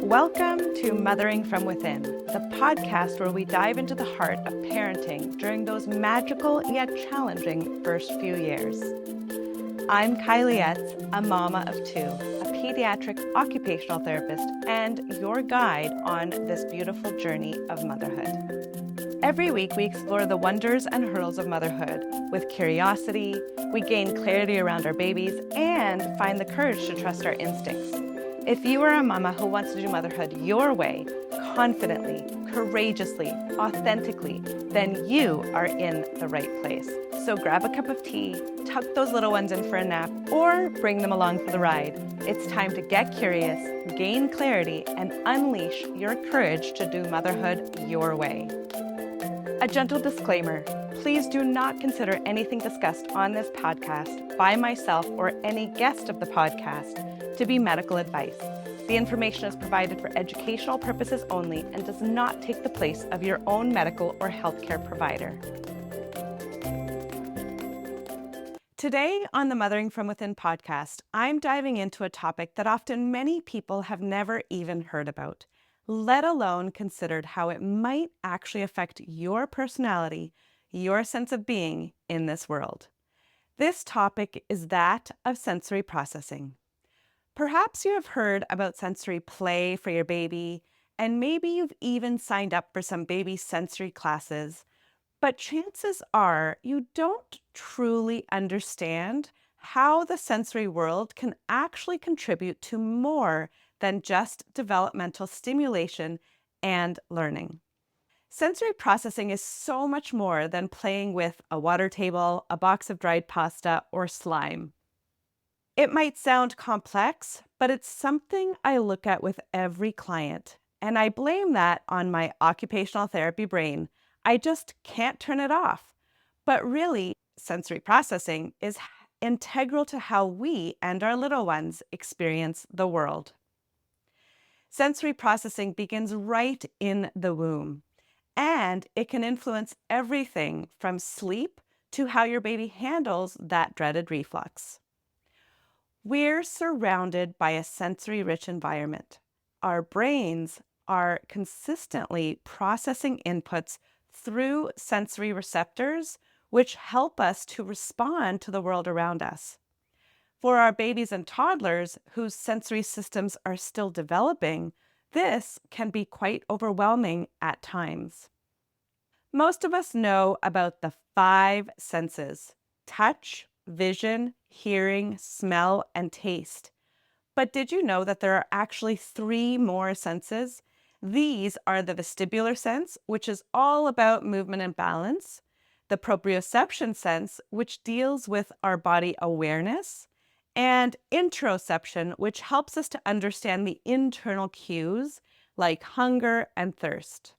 Welcome to Mothering from Within, the podcast where we dive into the heart of parenting during those magical yet challenging first few years. I'm Kaili, a mama of two, a pediatric occupational therapist, and your guide on this beautiful journey of motherhood. Every week, we explore the wonders and hurdles of motherhood with curiosity, we gain clarity around our babies, and find the courage to trust our instincts. If you are a mama who wants to do motherhood your way, confidently, courageously, authentically, then you are in the right place. So grab a cup of tea, tuck those little ones in for a nap, or bring them along for the ride. It's time to get curious, gain clarity, and unleash your courage to do motherhood your way. A gentle disclaimer, please do not consider anything discussed on this podcast by myself or any guest of the podcast to be medical advice. The information is provided for educational purposes only and does not take the place of your own medical or healthcare provider. Today on the Mothering from Within podcast, I'm diving into a topic that often many people have never even heard about, let alone considered how it might actually affect your personality, your sense of being in this world. This topic is that of sensory processing. Perhaps you have heard about sensory play for your baby, and maybe you've even signed up for some baby sensory classes, but chances are you don't truly understand how the sensory world can actually contribute to more than just developmental stimulation and learning. Sensory processing is so much more than playing with a water table, a box of dried pasta, or slime. It might sound complex, but it's something I look at with every client, and I blame that on my occupational therapy brain. I just can't turn it off. But really, sensory processing is integral to how we and our little ones experience the world. Sensory processing begins right in the womb, and it can influence everything from sleep to how your baby handles that dreaded reflux. We're surrounded by a sensory-rich environment. Our brains are consistently processing inputs through sensory receptors, which help us to respond to the world around us. For our babies and toddlers whose sensory systems are still developing, this can be quite overwhelming at times. Most of us know about the 5 senses: touch, vision, hearing, smell, and taste. But did you know that there are actually 3 more senses? These are the vestibular sense, which is all about movement and balance, the proprioception sense, which deals with our body awareness, and interoception, which helps us to understand the internal cues like hunger and thirst.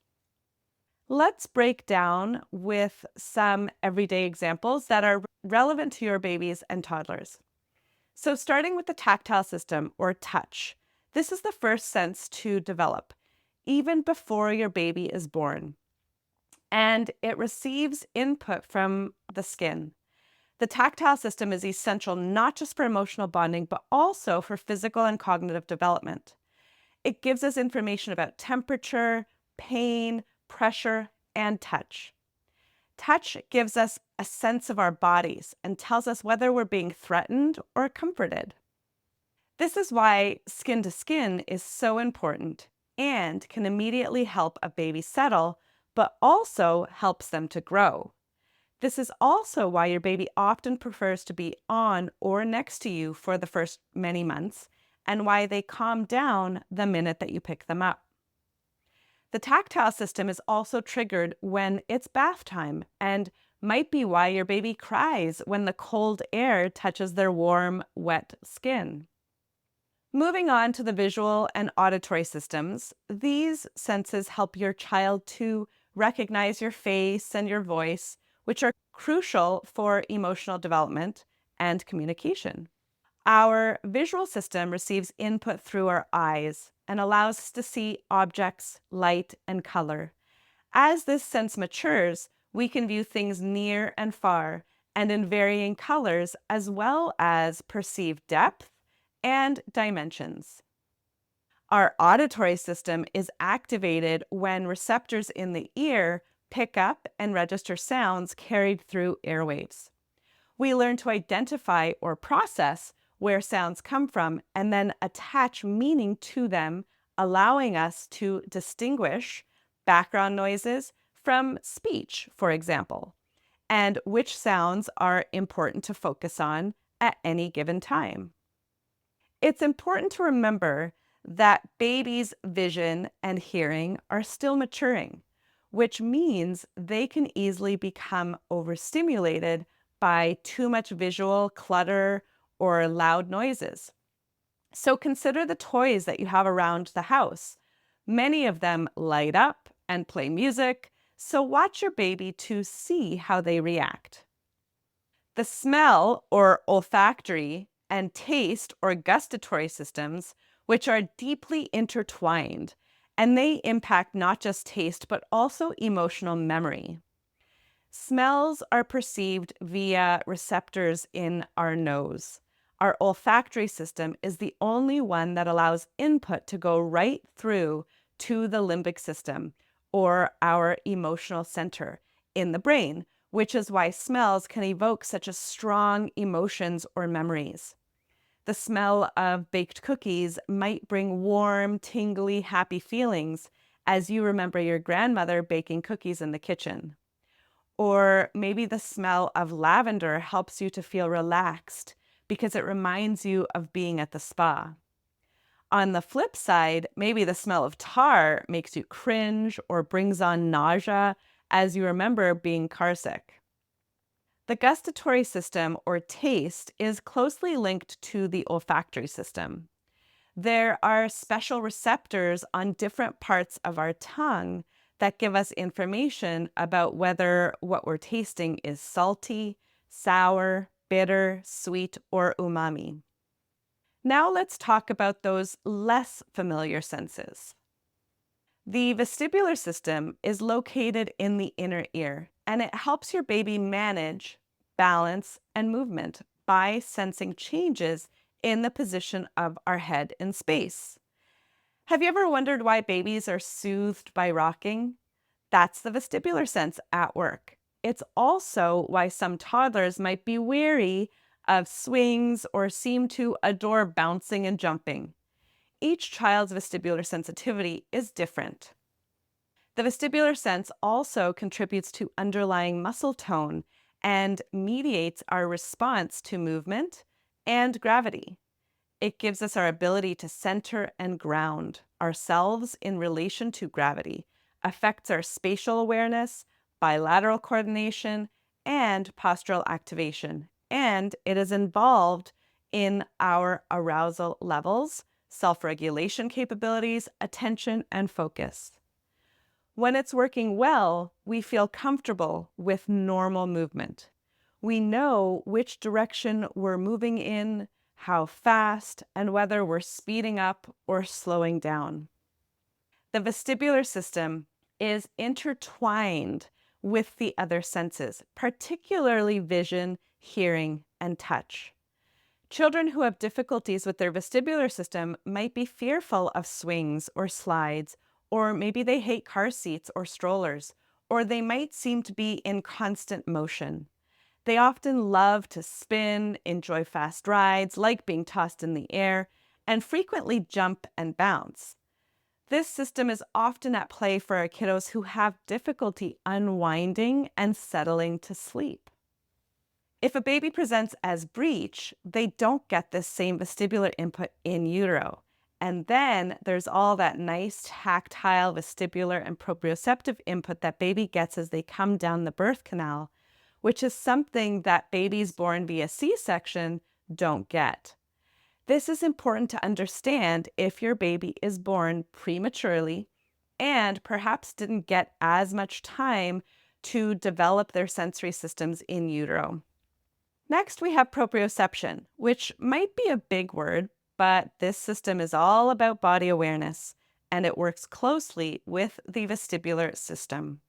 Let's break down with some everyday examples that are relevant to your babies and toddlers. So starting with the tactile system, or touch. This is the first sense to develop, even before your baby is born. And it receives input from the skin. The tactile system is essential not just for emotional bonding, but also for physical and cognitive development. It gives us information about temperature, pain, pressure, and touch. Touch gives us a sense of our bodies and tells us whether we're being threatened or comforted. This is why skin to skin is so important and can immediately help a baby settle, but also helps them to grow. This is also why your baby often prefers to be on or next to you for the first many months, and why they calm down the minute that you pick them up. The tactile system is also triggered when it's bath time and might be why your baby cries when the cold air touches their warm, wet skin. Moving on to the visual and auditory systems, these senses help your child to recognize your face and your voice, which are crucial for emotional development and communication. Our visual system receives input through our eyes and allows us to see objects, light, and color. As this sense matures, we can view things near and far and in varying colors, as well as perceive depth and dimensions. Our auditory system is activated when receptors in the ear pick up and register sounds carried through airwaves. We learn to identify or process where sounds come from and then attach meaning to them, allowing us to distinguish background noises from speech, for example, and which sounds are important to focus on at any given time. It's important to remember that babies' vision and hearing are still maturing, which means they can easily become overstimulated by too much visual clutter or loud noises. So consider the toys that you have around the house. Many of them light up and play music, so watch your baby to see how they react. The smell or olfactory and taste or gustatory systems, which are deeply intertwined, and they impact not just taste but also emotional memory. Smells are perceived via receptors in our nose. Our olfactory system is the only one that allows input to go right through to the limbic system, or our emotional center in the brain, which is why smells can evoke such a strong emotions or memories. The smell of baked cookies might bring warm, tingly, happy feelings as you remember your grandmother baking cookies in the kitchen. Or maybe the smell of lavender helps you to feel relaxed because it reminds you of being at the spa. On the flip side, maybe the smell of tar makes you cringe or brings on nausea as you remember being carsick. The gustatory system or taste is closely linked to the olfactory system. There are special receptors on different parts of our tongue that give us information about whether what we're tasting is salty, sour, bitter, sweet, or umami. Now let's talk about those less familiar senses. The vestibular system is located in the inner ear, and it helps your baby manage balance and movement by sensing changes in the position of our head in space. Have you ever wondered why babies are soothed by rocking? That's the vestibular sense at work. It's also why some toddlers might be wary of swings or seem to adore bouncing and jumping. Each child's vestibular sensitivity is different. The vestibular sense also contributes to underlying muscle tone and mediates our response to movement and gravity. It gives us our ability to center and ground ourselves in relation to gravity, affects our spatial awareness, bilateral coordination, and postural activation. And it is involved in our arousal levels, self-regulation capabilities, attention, and focus. When it's working well, we feel comfortable with normal movement. We know which direction we're moving in, how fast, and whether we're speeding up or slowing down. The vestibular system is intertwined with the other senses, particularly vision, hearing, and touch. Children who have difficulties with their vestibular system might be fearful of swings or slides, or maybe they hate car seats or strollers, or they might seem to be in constant motion. They often love to spin, enjoy fast rides, like being tossed in the air, and frequently jump and bounce. This system is often at play for our kiddos who have difficulty unwinding and settling to sleep. If a baby presents as breech, they don't get this same vestibular input in utero. And then there's all that nice tactile vestibular and proprioceptive input that baby gets as they come down the birth canal, which is something that babies born via C-section don't get. This is important to understand if your baby is born prematurely and perhaps didn't get as much time to develop their sensory systems in utero. Next, we have proprioception, which might be a big word, but this system is all about body awareness, and it works closely with the vestibular system.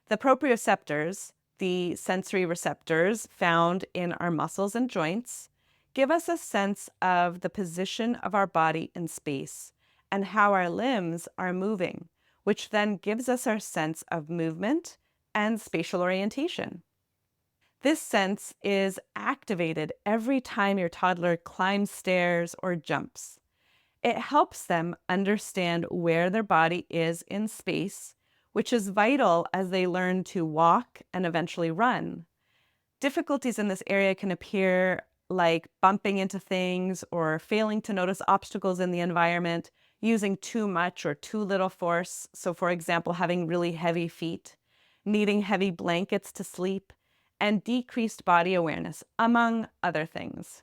The proprioceptors, the sensory receptors found in our muscles and joints, give us a sense of the position of our body in space and how our limbs are moving, which then gives us our sense of movement and spatial orientation. This sense is activated every time your toddler climbs stairs or jumps. It helps them understand where their body is in space, which is vital as they learn to walk and eventually run. Difficulties in this area can appear like bumping into things or failing to notice obstacles in the environment, using too much or too little force. So, for example, having really heavy feet, needing heavy blankets to sleep, and decreased body awareness, among other things.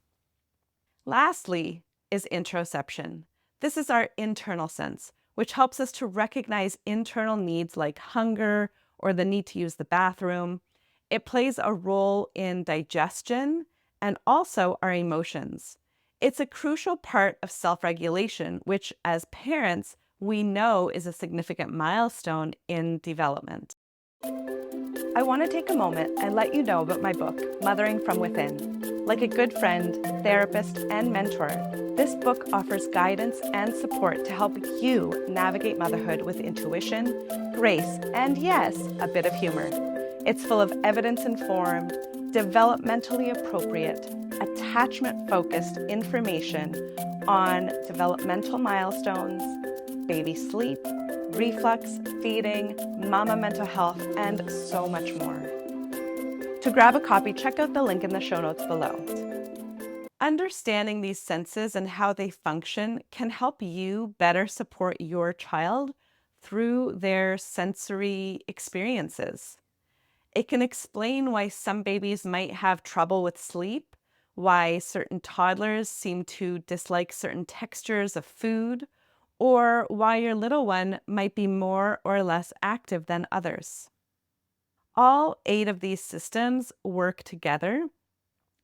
Lastly is interoception. This is our internal sense, which helps us to recognize internal needs like hunger or the need to use the bathroom. It plays a role in digestion and also our emotions. It's a crucial part of self-regulation, which as parents, we know is a significant milestone in development. I want to take a moment and let you know about my book, Mothering from Within. Like a good friend, therapist, and mentor, this book offers guidance and support to help you navigate motherhood with intuition, grace, and yes, a bit of humor. It's full of evidence-informed, developmentally appropriate, attachment-focused information on developmental milestones, baby sleep, reflux, feeding, mama mental health, and so much more. To grab a copy, check out the link in the show notes below. Understanding these senses and how they function can help you better support your child through their sensory experiences. It can explain why some babies might have trouble with sleep, why certain toddlers seem to dislike certain textures of food, or why your little one might be more or less active than others. All 8 of these systems work together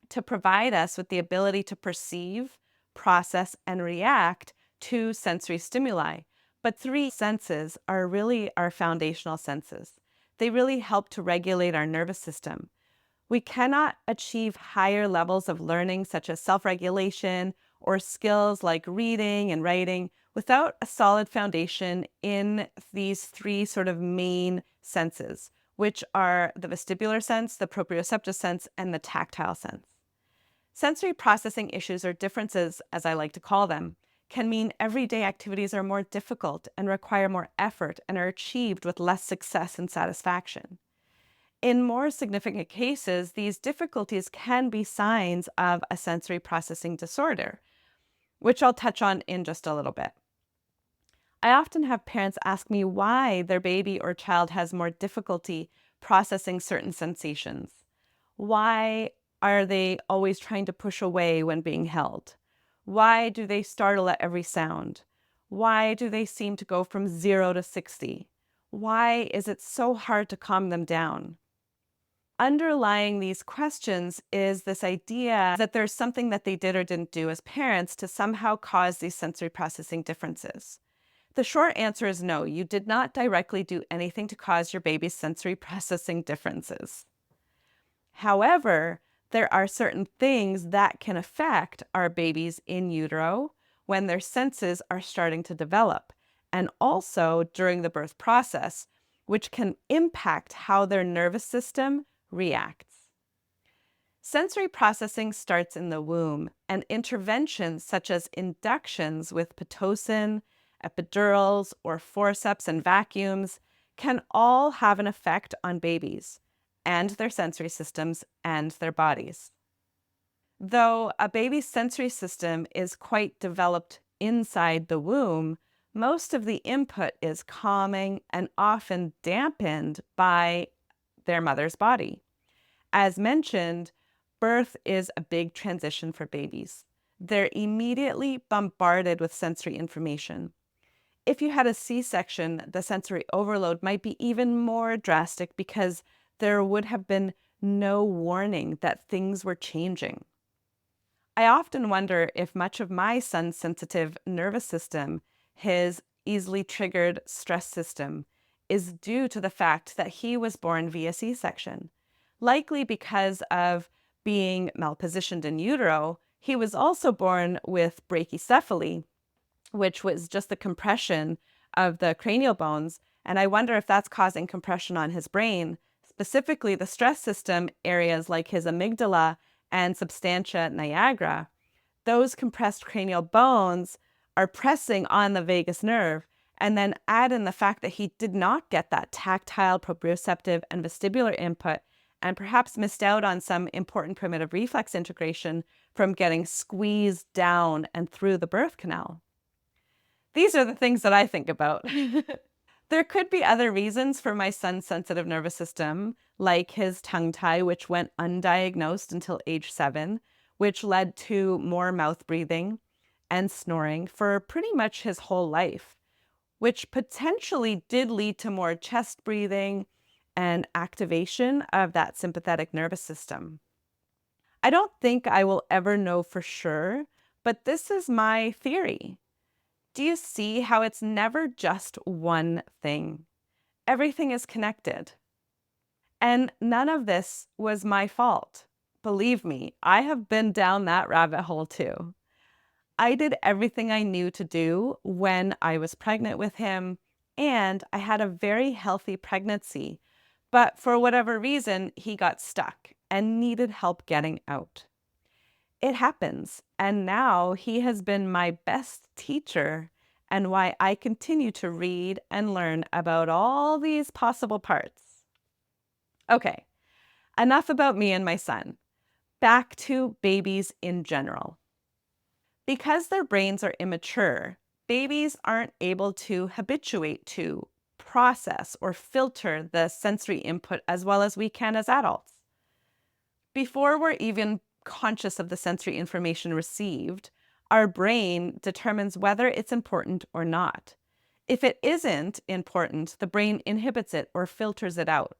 to provide us with the ability to perceive, process, and react to sensory stimuli. But 3 senses are really our foundational senses. They really help to regulate our nervous system. We cannot achieve higher levels of learning, such as self-regulation or skills like reading and writing, without a solid foundation in these 3 sort of main senses, which are the vestibular sense, the proprioceptive sense, and the tactile sense. Sensory processing issues or differences, as I like to call them, can mean everyday activities are more difficult and require more effort and are achieved with less success and satisfaction. In more significant cases, these difficulties can be signs of a sensory processing disorder, which I'll touch on in just a little bit. I often have parents ask me why their baby or child has more difficulty processing certain sensations. Why are they always trying to push away when being held? Why do they startle at every sound? Why do they seem to go from 0 to 60? Why is it so hard to calm them down? Underlying these questions is this idea that there's something that they did or didn't do as parents to somehow cause these sensory processing differences. The short answer is no, you did not directly do anything to cause your baby's sensory processing differences. However, there are certain things that can affect our babies in utero when their senses are starting to develop, and also during the birth process, which can impact how their nervous system reacts. Sensory processing starts in the womb, and interventions such as inductions with Pitocin, epidurals, or forceps and vacuums can all have an effect on babies and their sensory systems and their bodies. Though a baby's sensory system is quite developed inside the womb, most of the input is calming and often dampened by their mother's body. As mentioned, birth is a big transition for babies. They're immediately bombarded with sensory information. If you had a C-section, the sensory overload might be even more drastic because there would have been no warning that things were changing. I often wonder if much of my son's sensitive nervous system, his easily triggered stress system, is due to the fact that he was born via C-section. Likely because of being malpositioned in utero, He was also born with brachycephaly, which was just the compression of the cranial bones. And I wonder if that's causing compression on his brain, specifically the stress system areas like his amygdala and substantia nigra. Those compressed cranial bones are pressing on the vagus nerve. And then add in the fact that he did not get that tactile, proprioceptive, and vestibular input, and perhaps missed out on some important primitive reflex integration from getting squeezed down and through the birth canal. These are the things that I think about. There could be other reasons for my son's sensitive nervous system, like his tongue tie, which went undiagnosed until age 7, which led to more mouth breathing and snoring for pretty much his whole life, which potentially did lead to more chest breathing and activation of that sympathetic nervous system. I don't think I will ever know for sure, but this is my theory. Do you see how it's never just one thing? Everything is connected. And none of this was my fault. Believe me, I have been down that rabbit hole too. I did everything I knew to do when I was pregnant with him, and I had a very healthy pregnancy. But for whatever reason, he got stuck and needed help getting out. It happens, and now he has been my best teacher and why I continue to read and learn about all these possible parts. Okay, enough about me and my son. Back to babies in general. Because their brains are immature, babies aren't able to habituate to, process, or filter the sensory input as well as we can as adults. Before we're even conscious of the sensory information received, our brain determines whether it's important or not. If it isn't important, the brain inhibits it or filters it out.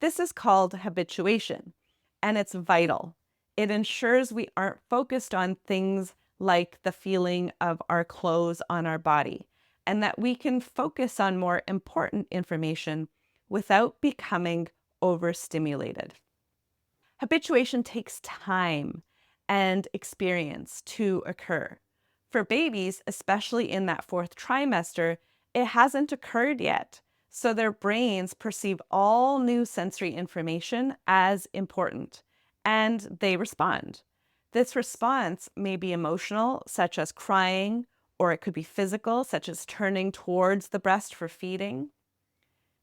This is called habituation, and it's vital. It ensures we aren't focused on things like the feeling of our clothes on our body, and that we can focus on more important information without becoming overstimulated. Habituation takes time and experience to occur. For babies, especially in that 4th trimester, it hasn't occurred yet. So their brains perceive all new sensory information as important, and they respond. This response may be emotional, such as crying, or it could be physical, such as turning towards the breast for feeding.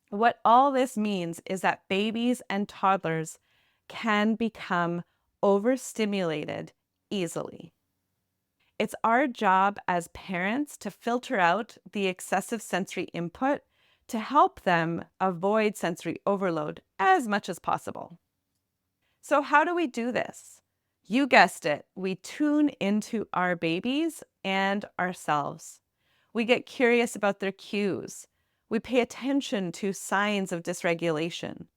What all this means is that babies and toddlers can become overstimulated easily. It's our job as parents to filter out the excessive sensory input to help them avoid sensory overload as much as possible. So how do we do this? You guessed it, we tune into our babies and ourselves. We get curious about their cues. We pay attention to signs of dysregulation.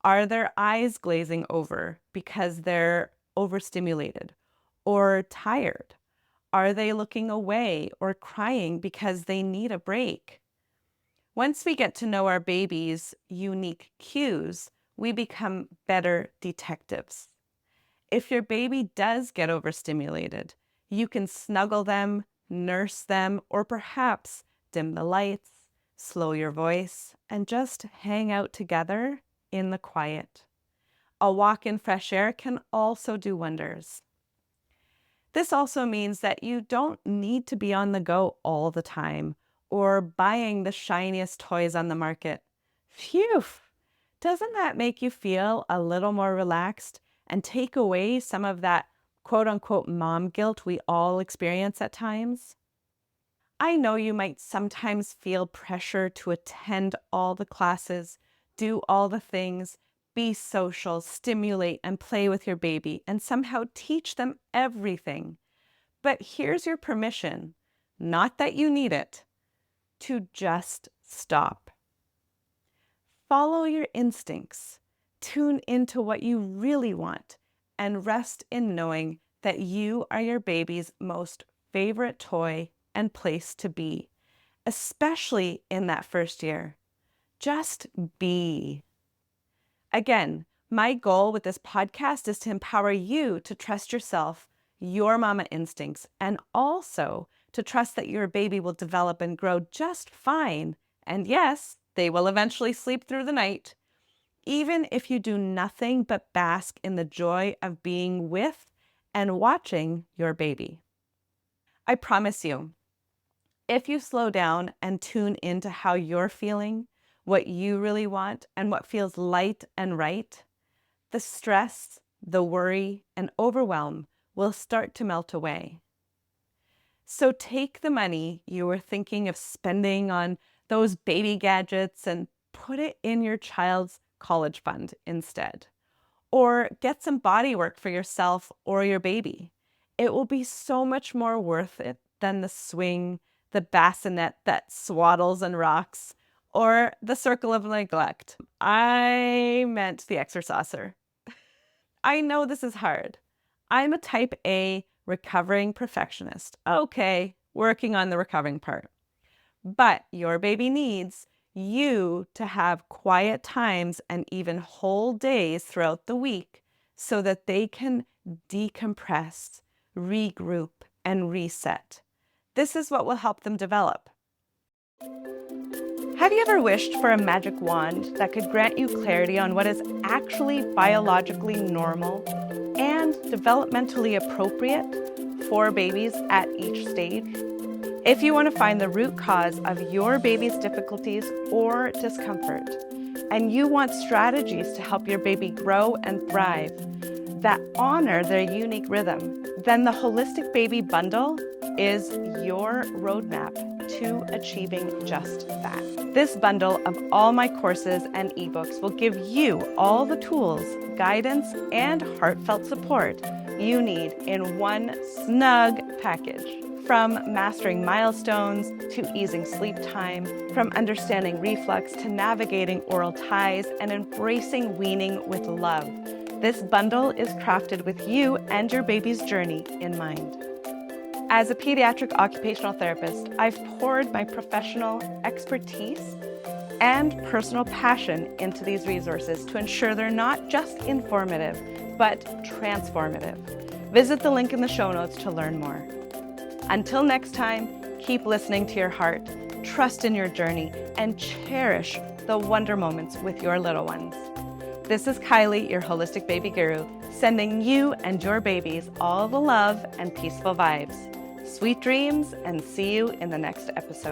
Are their eyes glazing over because they're overstimulated or tired? Are they looking away or crying because they need a break? Once we get to know our baby's unique cues, we become better detectives. If your baby does get overstimulated, you can snuggle them, nurse them, or perhaps dim the lights, slow your voice, and just hang out together in the quiet. A walk in fresh air can also do wonders. This also means that you don't need to be on the go all the time or buying the shiniest toys on the market. Phew! Doesn't that make you feel a little more relaxed and take away some of that quote unquote mom guilt we all experience at times? I know you might sometimes feel pressure to attend all the classes, do all the things, be social, stimulate, and play with your baby, and somehow teach them everything. But here's your permission, not that you need it, to just stop. Follow your instincts, tune into what you really want, and rest in knowing that you are your baby's most favorite toy and place to be, especially in that first year. Just be. Again, my goal with this podcast is to empower you to trust yourself, your mama instincts, and also to trust that your baby will develop and grow just fine. And yes, they will eventually sleep through the night, even if you do nothing but bask in the joy of being with and watching your baby. I promise you, if you slow down and tune into how you're feeling, what you really want, and what feels light and right, the stress, the worry, and overwhelm will start to melt away. So take the money you were thinking of spending on those baby gadgets and put it in your child's college fund instead. Or get some body work for yourself or your baby. It will be so much more worth it than the swing, the bassinet that swaddles and rocks, or the circle of neglect. I meant the exerciser. I know this is hard. I'm a type A recovering perfectionist. Okay, working on the recovering part. But your baby needs you to have quiet times and even whole days throughout the week so that they can decompress, regroup, and reset. This is what will help them develop. Have you ever wished for a magic wand that could grant you clarity on what is actually biologically normal and developmentally appropriate for babies at each stage? If you want to find the root cause of your baby's difficulties or discomfort, and you want strategies to help your baby grow and thrive that honor their unique rhythm, then the Holistic Baby Bundle is your roadmap to achieving just that. This bundle of all my courses and ebooks will give you all the tools, guidance, and heartfelt support you need in one snug package. From mastering milestones to easing sleep time, from understanding reflux to navigating oral ties and embracing weaning with love. This bundle is crafted with you and your baby's journey in mind. As a pediatric occupational therapist, I've poured my professional expertise and personal passion into these resources to ensure they're not just informative, but transformative. Visit the link in the show notes to learn more. Until next time, keep listening to your heart, trust in your journey, and cherish the wonder moments with your little ones. This is Kaili, your holistic baby guru, sending you and your babies all the love and peaceful vibes. Sweet dreams, and see you in the next episode.